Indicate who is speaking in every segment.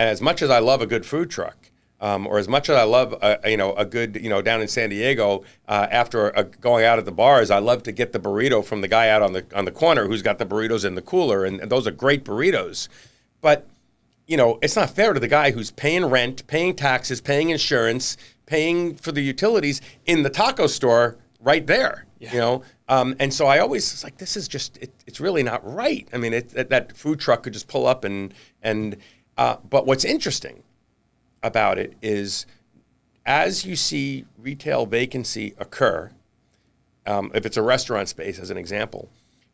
Speaker 1: as much as I love a good food truck, or as much as I love, a good, down in San Diego, after going out at the bars, I love to get the burrito from the guy out on the corner who's got the burritos in the cooler, and those are great burritos. But, it's not fair to the guy who's paying rent, paying taxes, paying insurance, paying for the utilities in the taco store right there, And so I always, it's like, this is just, it's really not right. I mean, that food truck could just pull up but what's interesting about it is, as you see retail vacancy occur, if it's a restaurant space as an example,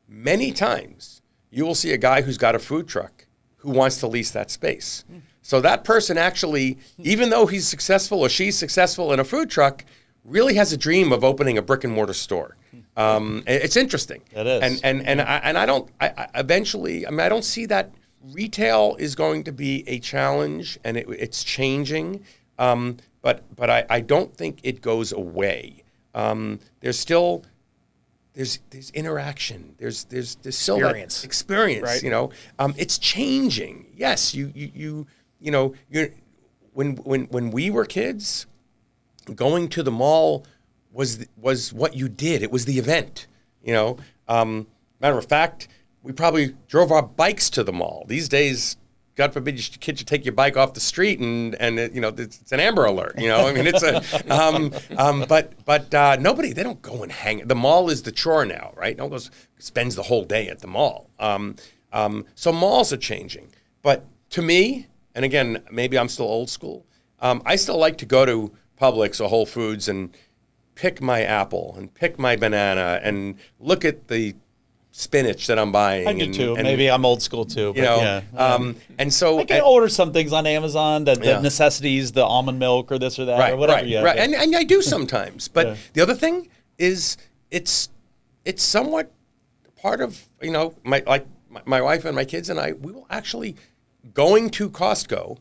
Speaker 1: many times you will see a guy who's got a food truck who wants to lease that space. So that person actually, even though he's successful or she's successful in a food truck, really has a dream of opening a brick and mortar store. It's interesting.
Speaker 2: It is.
Speaker 1: And I don't see that. Retail is going to be a challenge, and it's changing, but I don't think it goes away. There's still there's interaction. There's still that experience.
Speaker 3: Right.
Speaker 1: It's changing. Yes, you're when we were kids, going to the mall was what you did. It was the event. Matter of fact, we probably drove our bikes to the mall. These days, God forbid, your kid should take your bike off the street and it's an Amber Alert. I mean, it's but nobody, they don't go and hang. The mall is the chore now, right? No one spends the whole day at the mall. So malls are changing. But to me, and again, maybe I'm still old school, I still like to go to Publix or Whole Foods and pick my apple and pick my banana and look at the spinach that I'm buying.
Speaker 2: I do too. Maybe I'm old school too.
Speaker 1: And so
Speaker 2: I can order some things on Amazon, the necessities, the almond milk or this or that or whatever.
Speaker 1: Right. And I do sometimes. But the other thing is, it's somewhat part of my wife and my kids and I. We will actually, going to Costco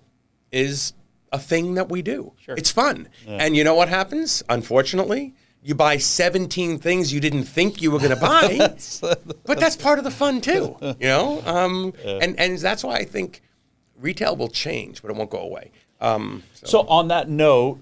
Speaker 1: is a thing that we do. Sure. It's fun. Yeah. And you know what happens? Unfortunately, you buy 17 things you didn't think you were going to buy, but that's part of the fun too, And that's why I think retail will change, but it won't go away.
Speaker 2: So on that note,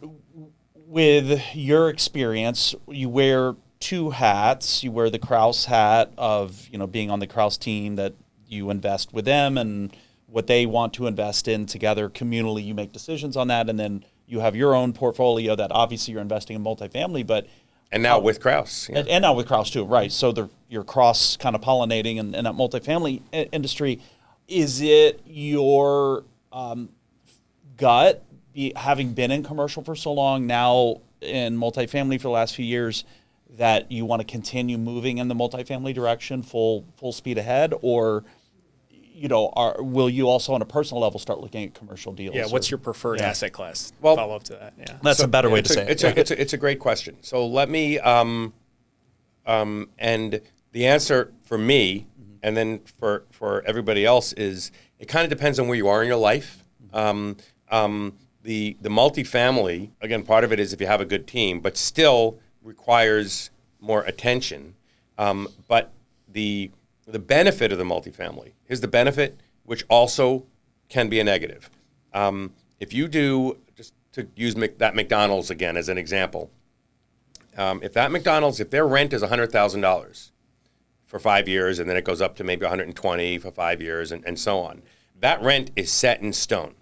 Speaker 2: with your experience, you wear two hats. You wear the Kraus hat of being on the Kraus team, that you invest with them and what they want to invest in together communally. You make decisions on that, and then you have your own portfolio that obviously you're investing in multifamily, but
Speaker 1: and now with Kraus. Yeah.
Speaker 2: And now with Kraus too, right. So you're cross kind of pollinating in that multifamily industry. Is it your gut, having been in commercial for so long, now in multifamily for the last few years, that you want to continue moving in the multifamily direction full speed ahead? Or will you also on a personal level start looking at commercial deals?
Speaker 3: Yeah, what's your preferred asset class?
Speaker 1: Well,
Speaker 3: follow up to that. Yeah,
Speaker 2: that's a better way to say it.
Speaker 1: It's a great question. So let me and the answer for me, and then for everybody else, is it kind of depends on where you are in your life. The multifamily, again, part of it is if you have a good team, but still requires more attention. But the benefit of the multifamily, here's the benefit, which also can be a negative. If you do, just to use that McDonald's again as an example, if their rent is $100,000 for 5 years, and then it goes up to maybe $120,000 for 5 years, and so on, that rent is set in stone.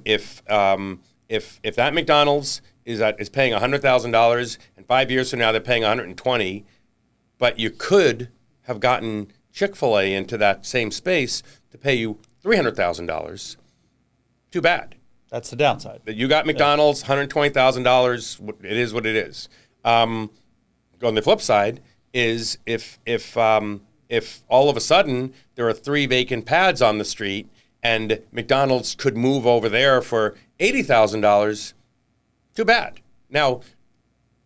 Speaker 1: If that McDonald's is paying $100,000, and 5 years from now they're paying $120,000, but you could have gotten Chick-fil-A into that same space to pay you $300,000. Too bad.
Speaker 2: That's the downside.
Speaker 1: You got McDonald's, $120,000. It is what it is. On the flip side is if all of a sudden there are 3 vacant pads on the street and McDonald's could move over there for $80,000, too bad. Now,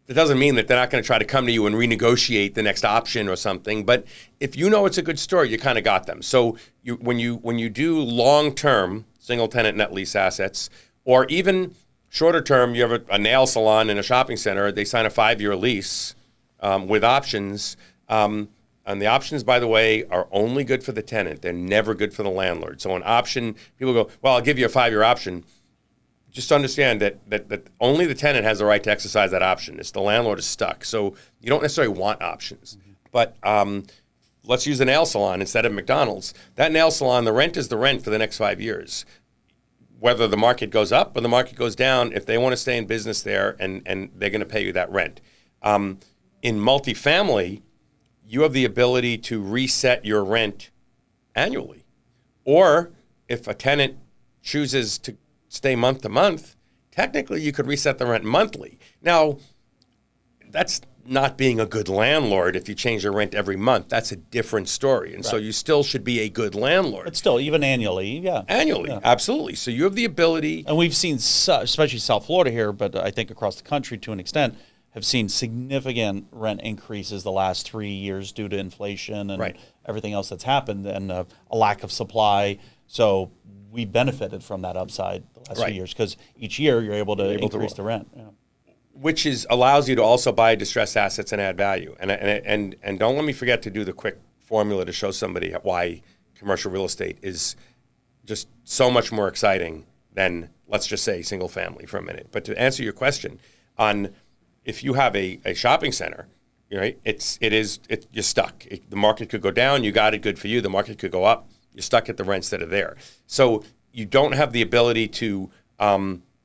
Speaker 1: it doesn't mean that they're not going to try to come to you and renegotiate the next option or something. But if you know it's a good store, you kind of got them. So when you do long-term single-tenant net lease assets, or even shorter-term, you have a nail salon in a shopping center, they sign a 5-year lease with options. And the options, by the way, are only good for the tenant. They're never good for the landlord. So an option, people go, well, I'll give you a 5-year option. Just understand that only the tenant has the right to exercise that option. It's the landlord is stuck. So you don't necessarily want options. But let's use the nail salon instead of McDonald's. That nail salon, the rent is the rent for the next 5 years. Whether the market goes up or the market goes down, if they want to stay in business there, and they're going to pay you that rent. In multifamily, you have the ability to reset your rent annually. Or if a tenant chooses to stay month to month, technically you could reset the rent monthly. Now, that's not being a good landlord if you change your rent every month. That's a different story. And so you still should be a good landlord.
Speaker 2: But still, even annually, yeah.
Speaker 1: Annually, absolutely. So you have the ability.
Speaker 2: And we've seen, especially South Florida here, but I think across the country to an extent, have seen significant rent increases the last 3 years due to inflation and everything else that's happened, and a lack of supply. So we benefited from that upside the last few years, because each year you're able to increase the rent. Yeah.
Speaker 1: Which allows you to also buy distressed assets and add value. And don't let me forget to do the quick formula to show somebody why commercial real estate is just so much more exciting than, let's just say, single family for a minute. But to answer your question on, if you have a shopping center, right, you're stuck. The market could go down, you got it, good for you. The market could go up, you're stuck at the rents that are there. So you don't have the ability to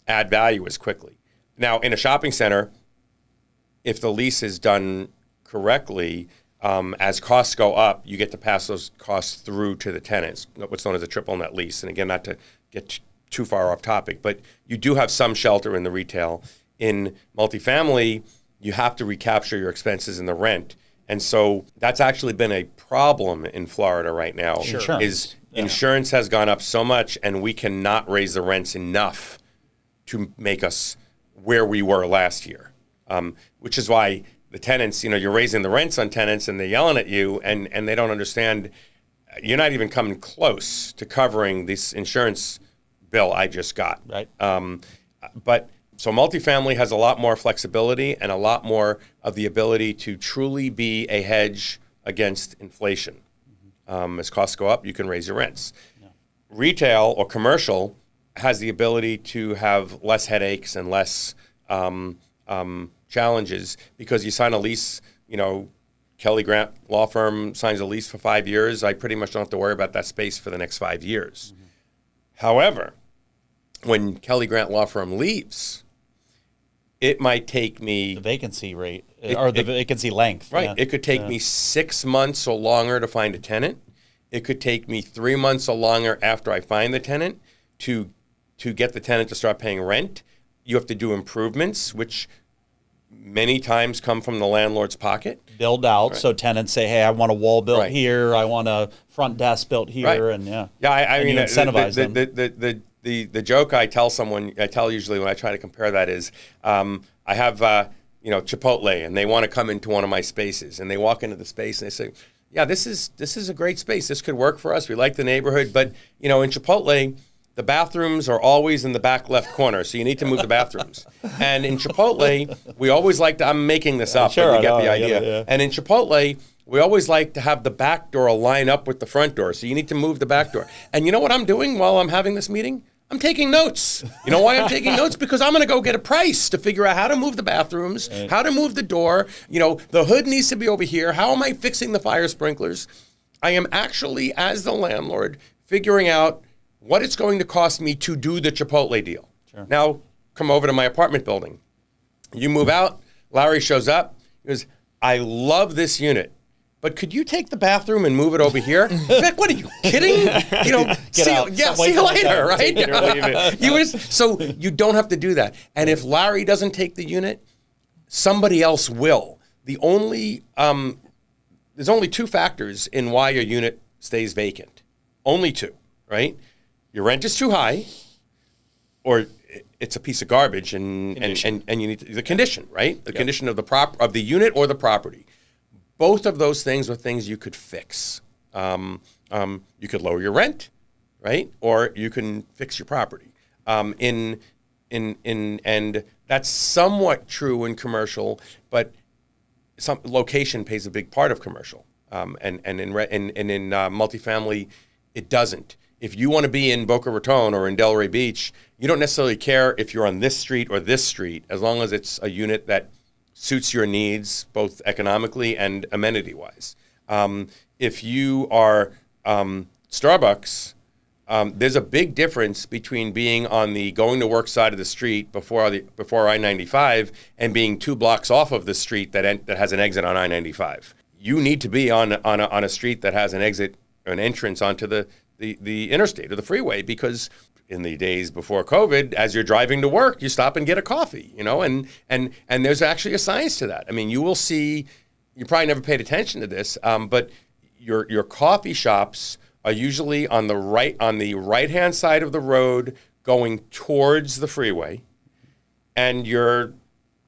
Speaker 1: add value as quickly. Now, in a shopping center, if the lease is done correctly, as costs go up, you get to pass those costs through to the tenants, what's known as a triple net lease. And again, not to get too far off topic, but you do have some shelter in the retail. In multifamily, you have to recapture your expenses in the rent. And so that's actually been a problem in Florida right now. Insurance has gone up so much, and we cannot raise the rents enough to make us where we were last year, which is why the tenants, you're raising the rents on tenants and they're yelling at you, and they don't understand. You're not even coming close to covering this insurance bill I just got. Right. So multifamily has a lot more flexibility and a lot more of the ability to truly be a hedge against inflation. As costs go up, you can raise your rents. Yeah. Retail or commercial has the ability to have less headaches and less challenges, because you sign a lease, Kelly Grant law firm signs a lease for 5 years. I pretty much don't have to worry about that space for the next 5 years. Mm-hmm. However, when Kelly Grant law firm leaves, it might take me...
Speaker 2: The vacancy rate, or the vacancy length.
Speaker 1: Right. Yeah. It could take me 6 months or longer to find a tenant. It could take me 3 months or longer after I find the tenant to get the tenant to start paying rent. You have to do improvements, which many times come from the landlord's pocket.
Speaker 2: Build out, so tenants say, hey, I want a wall built here, I want a front desk built here, and
Speaker 1: I mean,
Speaker 2: incentivize them.
Speaker 1: The joke I tell usually when I try to compare that is, I have Chipotle, and they want to come into one of my spaces, and they walk into the space and they say, yeah, this is a great space. This could work for us. We like the neighborhood, but in Chipotle, the bathrooms are always in the back left corner, so you need to move the bathrooms. And in Chipotle, we always like to, I'm making this up, but you get the idea. And in Chipotle, we always like to have the back door line up with the front door, so you need to move the back door. And you know what I'm doing while I'm having this meeting? I'm taking notes. You know why I'm taking notes? Because I'm going to go get a price to figure out how to move the bathrooms, how to move the door. The hood needs to be over here. How am I fixing the fire sprinklers? I am actually, as the landlord, figuring out what it's going to cost me to do the Chipotle deal. Sure. Now, come over to my apartment building. You move out, Larry shows up, he goes, I love this unit, but could you take the bathroom and move it over here? Like, what are you kidding? See you later, right? So you don't have to do that. And if Larry doesn't take the unit, somebody else will. There's only two factors in why your unit stays vacant. Only two, right? Your rent is too high, or it's a piece of garbage, and you need the condition, right? The condition of the unit or the property. Both of those things are things you could fix. You could lower your rent, right? Or you can fix your property. And that's somewhat true in commercial, but some location plays a big part of commercial. In multifamily, it doesn't. If you want to be in Boca Raton or in Delray Beach, you don't necessarily care if you're on this street or this street, as long as it's a unit that suits your needs, both economically and amenity-wise. If you are Starbucks, there's a big difference between being on the going to work side of the street before I-95 and being 2 blocks off of the street that has an exit on I-95. You need to be on a street that has an exit or an entrance onto the interstate or the freeway, because in the days before COVID, as you're driving to work, you stop and get a coffee, and there's actually a science to that. I mean, you will see, you probably never paid attention to this, but your coffee shops are usually on the right-hand side of the road going towards the freeway, and your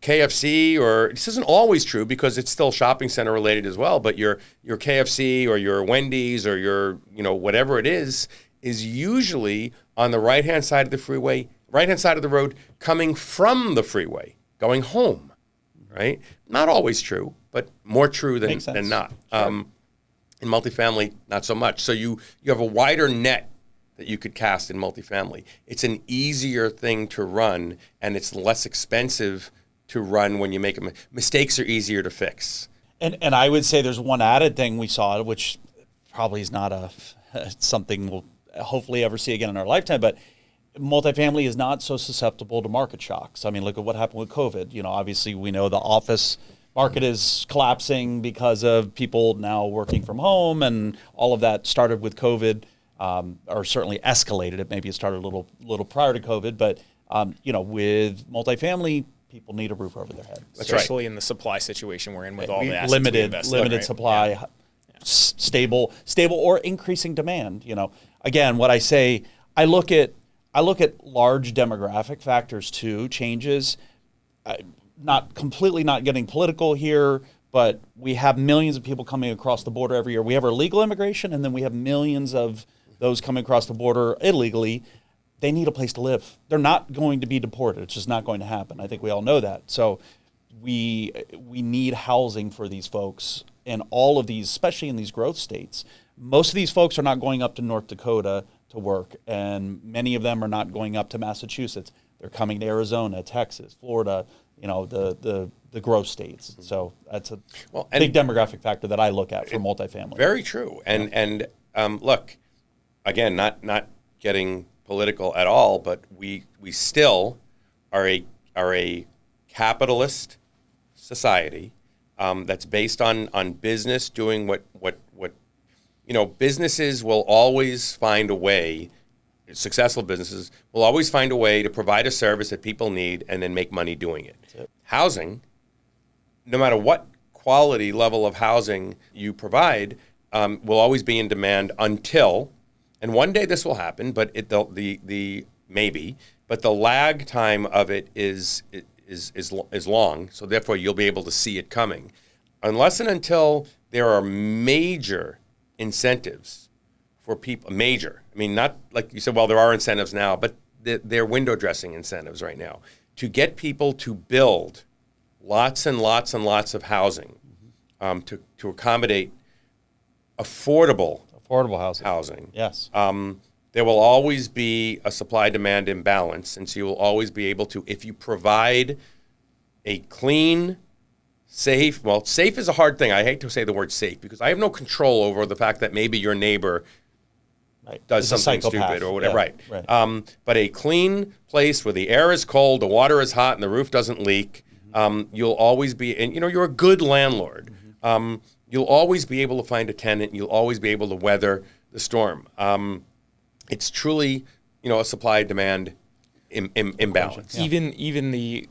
Speaker 1: KFC, or this isn't always true because it's still shopping center related as well, but your KFC or your Wendy's or your whatever it is usually on the right-hand side of the freeway, right-hand side of the road, coming from the freeway, going home, right? Not always true, but more true than not. Sure. In multifamily, not so much. So you have a wider net that you could cast in multifamily. It's an easier thing to run, and it's less expensive to run when you make mistakes are easier to fix.
Speaker 2: And I would say there's one added thing we saw, which probably is not something we'll hopefully ever see again in our lifetime, but multifamily is not so susceptible to market shocks. I mean, look at what happened with COVID. Obviously we know the office market is collapsing because of people now working from home, and all of that started with COVID, or certainly escalated it. Maybe it started a little prior to COVID, but with multifamily, people need a roof over their head.
Speaker 3: Especially in the supply situation we're in with all the assets
Speaker 2: limited supply, stable or increasing demand. Again, what I say, I look at large demographic factors too, changes. Not getting political here, but we have millions of people coming across the border every year. We have our legal immigration, and then we have millions of those coming across the border illegally. They need a place to live. They're not going to be deported. It's just not going to happen. I think we all know that. So we need housing for these folks in all of these, especially in these growth states. Most of these folks are not going up to North Dakota to work, and many of them are not going up to Massachusetts. They're coming to Arizona, Texas, Florida, the growth states. So that's a big demographic factor that I look at for multifamily.
Speaker 1: Very true. And look, again, not getting political at all, but we still are a capitalist society that's based on business doing what businesses will always find a way. Successful businesses will always find a way to provide a service that people need and then make money doing it. Housing, no matter what quality level of housing you provide, will always be in demand until, and one day this will happen, but but the lag time of it is long. So therefore, you'll be able to see it coming, unless and until there are major incentives for people. Major. I mean, not like you said. Well, there are incentives now, but they're window dressing incentives right now to get people to build lots and lots and lots of housing to accommodate affordable housing.
Speaker 2: Yes.
Speaker 1: There will always be a supply-demand imbalance, and so you will always be able to, if you provide a clean, safe is a hard thing. I hate to say the word safe because I have no control over the fact that maybe your neighbor does something stupid or whatever.
Speaker 2: Yeah, right.
Speaker 1: But a clean place where the air is cold, the water is hot, and the roof doesn't leak, you'll always be, and you're a good landlord. You'll always be able to find a tenant. You'll always be able to weather the storm. It's truly, a supply-demand imbalance.
Speaker 3: Yeah. Even the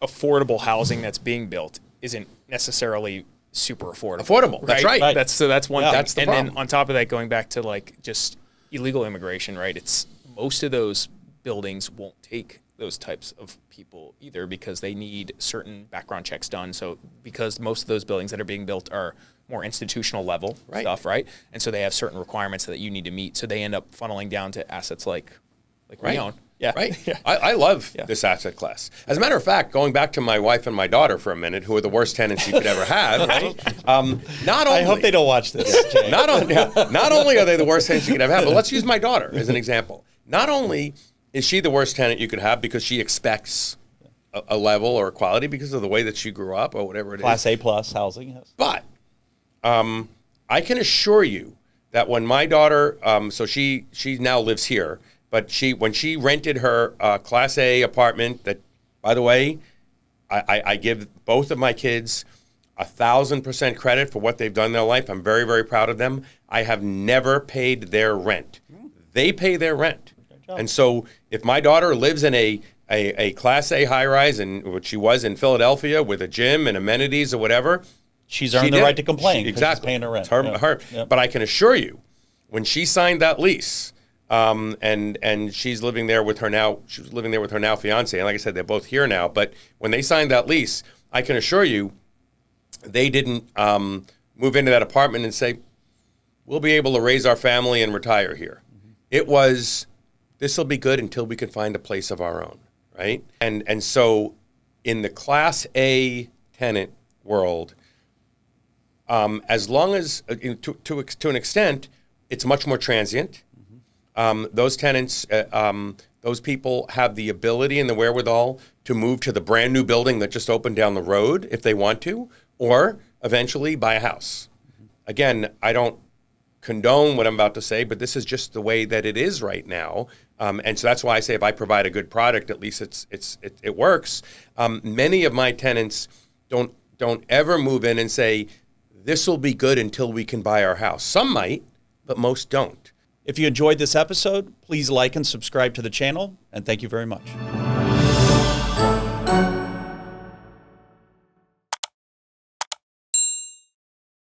Speaker 3: affordable housing that's being built isn't necessarily super affordable.
Speaker 1: That's right.
Speaker 3: That's one thing.
Speaker 1: That's the problem.
Speaker 3: Then on top of that, going back to just illegal immigration, right? It's most of those buildings won't take those types of people either because they need certain background checks done. So because most of those buildings that are being built are more institutional level stuff, right? And so they have certain requirements that you need to meet. So they end up funneling down to assets like we own. Yeah.
Speaker 1: Right?
Speaker 3: Yeah.
Speaker 1: I love
Speaker 3: Yeah.
Speaker 1: this asset class. As a matter of fact, going back to my wife and my daughter for a minute, who are the worst tenants you could ever have, right? Not only,
Speaker 2: I hope they don't watch this, Jay.
Speaker 1: not only are they the worst tenants you could ever have, but let's use my daughter as an example. Not only is she the worst tenant you could have because she expects a level or a quality because of the way that she grew up or whatever it is.
Speaker 2: Class A plus housing. Yes.
Speaker 1: But I can assure you that when my daughter, so she now lives here, but when she rented her Class A apartment, that, by the way, I give both of my kids 1,000% credit for what they've done in their life. I'm very, very proud of them. I have never paid their rent. They pay their rent. And so if my daughter lives in a Class A high-rise, which she was in Philadelphia, with a gym and amenities or whatever,
Speaker 2: She's earned the right to complain.
Speaker 1: Exactly.
Speaker 2: She's paying her rent.
Speaker 1: It's her,
Speaker 2: Yeah.
Speaker 1: her.
Speaker 2: Yep.
Speaker 1: But I can assure you, when she signed that lease, and she's living there with her now. She was living there with her now fiance, and like I said, they're both here now. But when they signed that lease, I can assure you, they didn't move into that apartment and say, "We'll be able to raise our family and retire here." Mm-hmm. It was, "This will be good until we can find a place of our own," right? And so, in the Class A tenant world, as long as to an extent, it's much more transient. Those tenants, those people have the ability and the wherewithal to move to the brand new building that just opened down the road if they want to, or eventually buy a house. Again, I don't condone what I'm about to say, but this is just the way that it is right now. And so that's why I say if I provide a good product, at least it works. Many of my tenants don't ever move in and say, "This will be good until we can buy our house." Some might, but most don't.
Speaker 2: If you enjoyed this episode, please like and subscribe to the channel, and thank you very much.